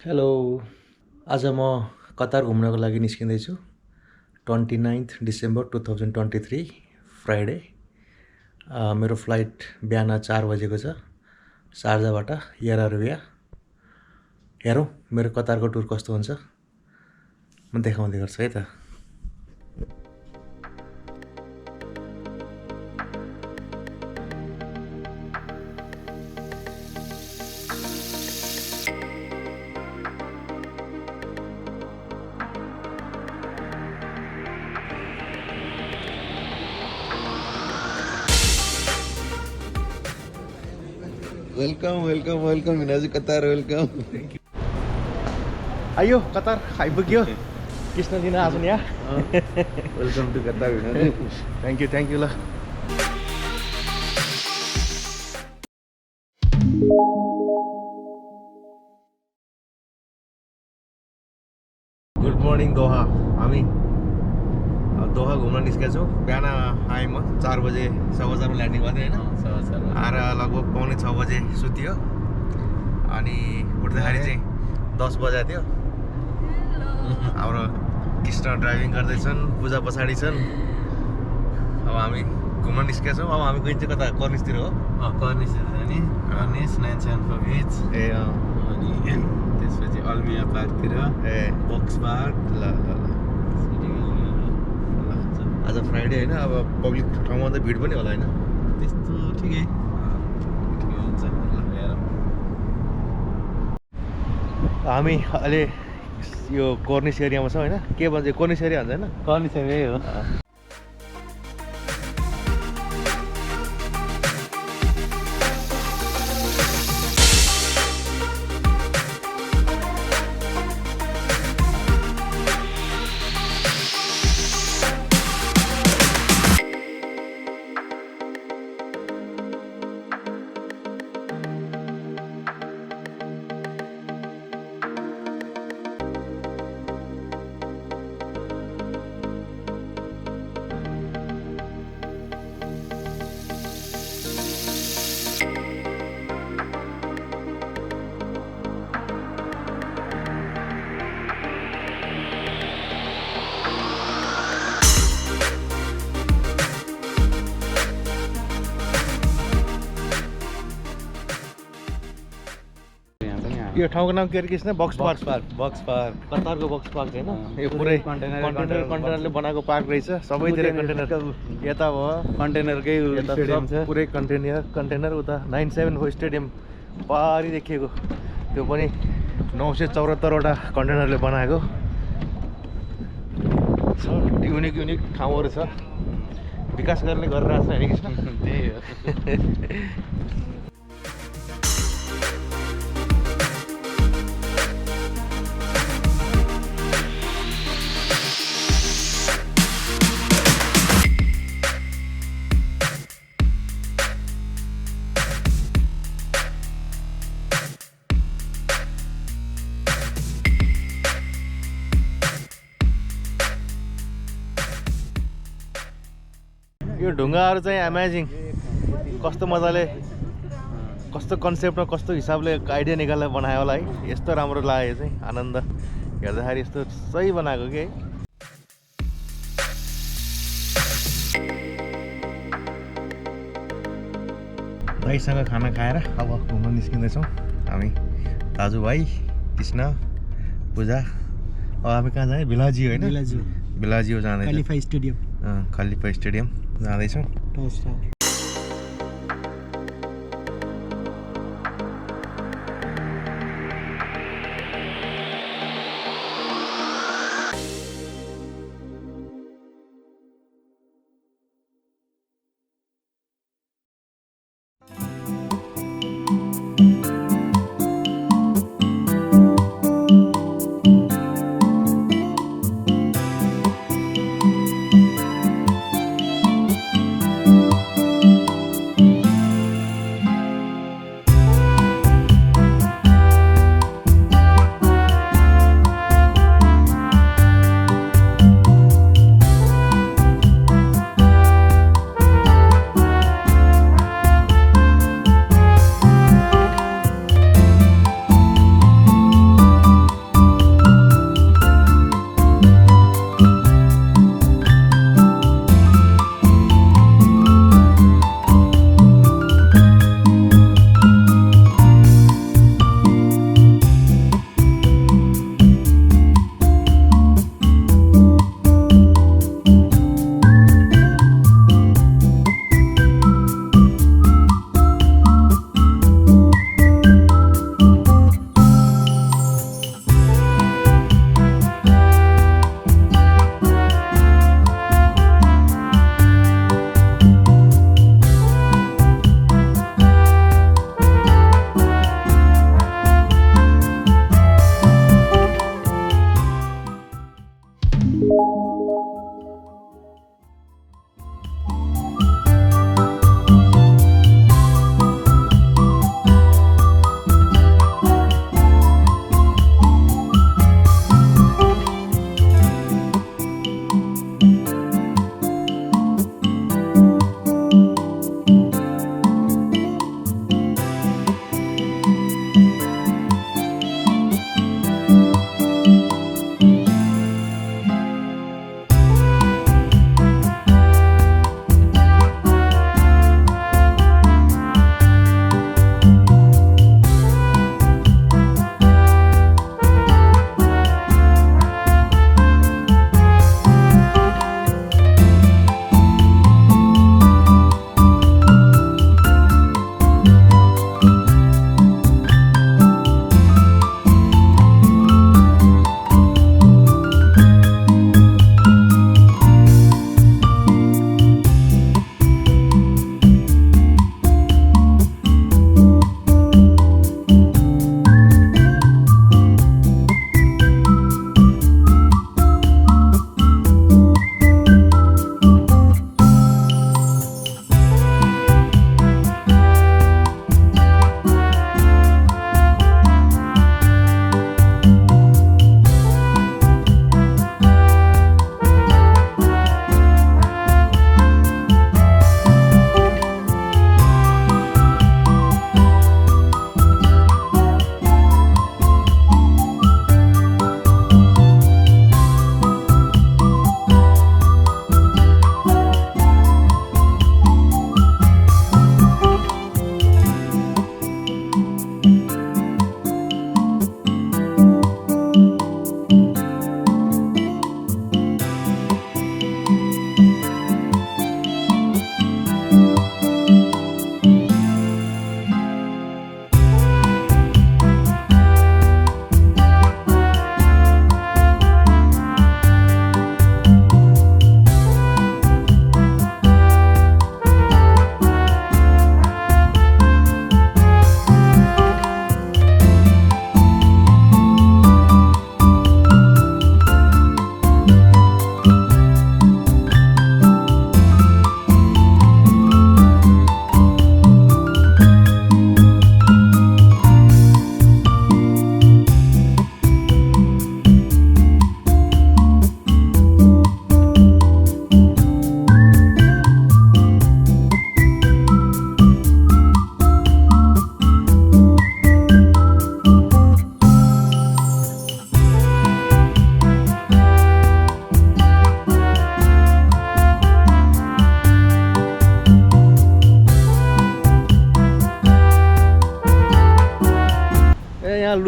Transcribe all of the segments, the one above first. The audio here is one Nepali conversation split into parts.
हेलो। आज म कतार घुम्नको लागि निस्किँदैछु 29 डिसेम्बर 2023 फ्राइडे। मेरो फ्लाइट बिहान 4 बजेको छ शारजाबाट एयर अरेबिया। हेरौँ मेरो कतारको टुर कस्तो हुन्छ, म देखाउँदै गर्छु है त। Welcome Binaju Qatar welcome. आइयो कतार आइपुग्यो। कृष्ण दिन आज नि welcome to Qatar Binaju. Thank you ल। Good morning Doha. हामी दोहा घुम्न निस्केको छौँ। बिहान आएँ म 4 बजे 4:15 ल्यान्डिङ गर्थेँ होइन। आएर लगभग 5:45 बजे सुत्यो अनि उठ्दाखेरि चाहिँ 10 बजेको थियो। हाम्रो कृष्ण ड्राइभिङ गर्दैछन्, पूजा पछाडि छन्। अब हामी घुम्न निस्केको छौँ। अब हामी गइन्छ कता कर्निसतिर हो। कर्निस नि कर्निस 974 बीच ए अनि त्यसपछि अल्मिया पार्कतिर बक्स पार्क। ल आज फ्राइडे होइन, अब पब्लिक ठाउँमा त भिड पनि होला होइन। त्यस्तो ठिकै हुन्छ। हामी अहिले यो कर्निस एरियामा छौँ होइन। के भन्छ कर्निस एरिया भन्छ होइन? कर्निस यही हो। यो ठाउँको नाम के अरे Krishna? Box Park. Box Park कतारको बक्स पार्क होइन। यो पुरै कन्टेनरले बनाएको पार्क रहेछ। सबैतिर कन्टेनर। यता भयो कन्टेनरकै यता स्टेडियम छ। पुरै कन्टेनर उता 974 स्टेडियम पारी देखिएको। त्यो पनि 974वटा कन्टेनरले बनाएको छ। युनिक ठाउँहरू छ। विकास गर्ने गरिरहेको छ होइन कृष्ण? त्यही हो। यो ढुङ्गाहरू चाहिँ अमेजिङ। कस्तो मजाले, कस्तो कन्सेप्टमा, कस्तो हिसाबले आइडिया निकालेर बनायो होला है। यस्तो राम्रो लाग्यो चाहिँ आनन्द हेर्दाखेरि। यस्तो सही बनाएको के। दाइसँग खाना खाएर अब घुम्न निस्किँदैछौँ हामी। दाजुभाइ कृष्ण पूजा। अब हामी कहाँ जाने? भिलाजी होइन? भिलाजियो जाँदैछौँ। खलिफा स्टेडियम जाँदैछौँ।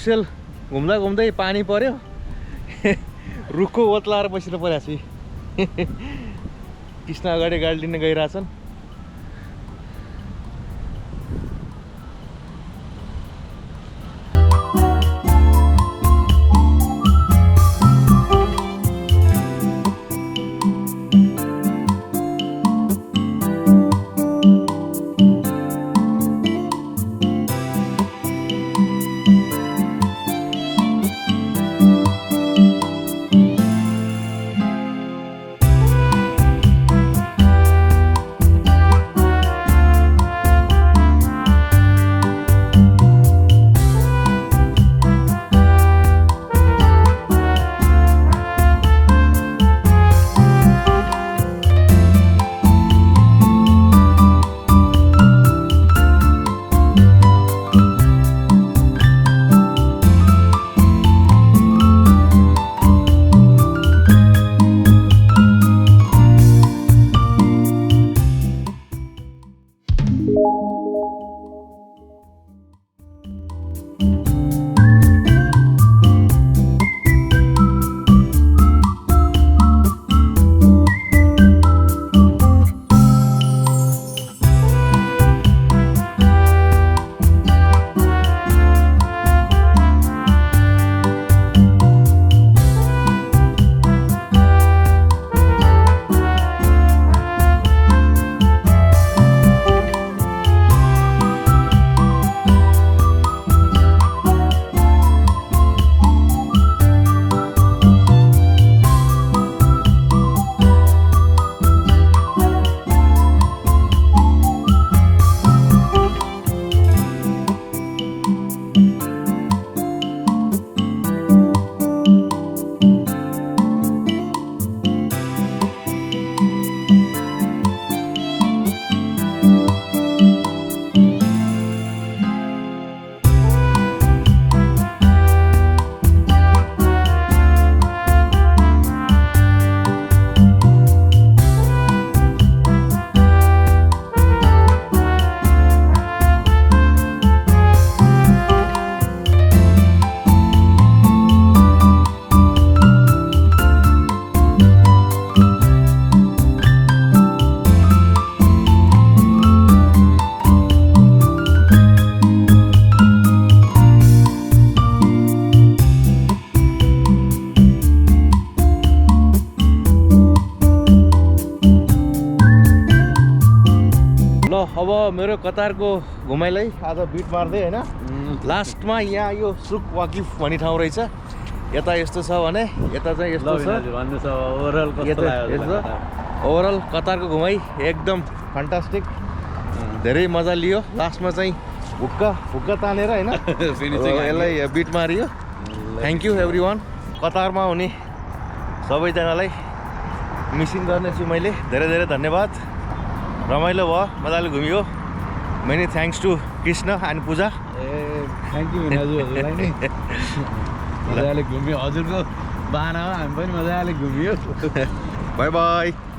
लुसेल घुम्दा घुम्दै पानी पर्यो रुखको ओत्लाएर बसेर परेको छु कृष्ण अगाडि गाडी लिन गइरहेछन् अब मेरो कतारको घुमाइलाई आज बिट मार्दै होइन लास्टमा यहाँ यो सुक वाकिफ भन्ने ठाउँ रहेछ यता यस्तो छ भने यता चाहिँ यस्तो छ ओभरअल कतारको घुमाइ एकदम फ्यान्टास्टिक धेरै मजा लियो लास्टमा चाहिँ हुक्का तानेर होइन यसलाई beet Mario thank you every one कतारमा हुने सबैजनालाई मिसिङ गर्नेछु मैले धेरै धेरै धन्यवाद रमाइलो भयो मजाले घुमियो many thanks to Krishna and Puja thank you हजुरलाई नि मजाले घुम्यो हजुरको बाहनामा हामी पनि मजाले घुमियो बाई बाई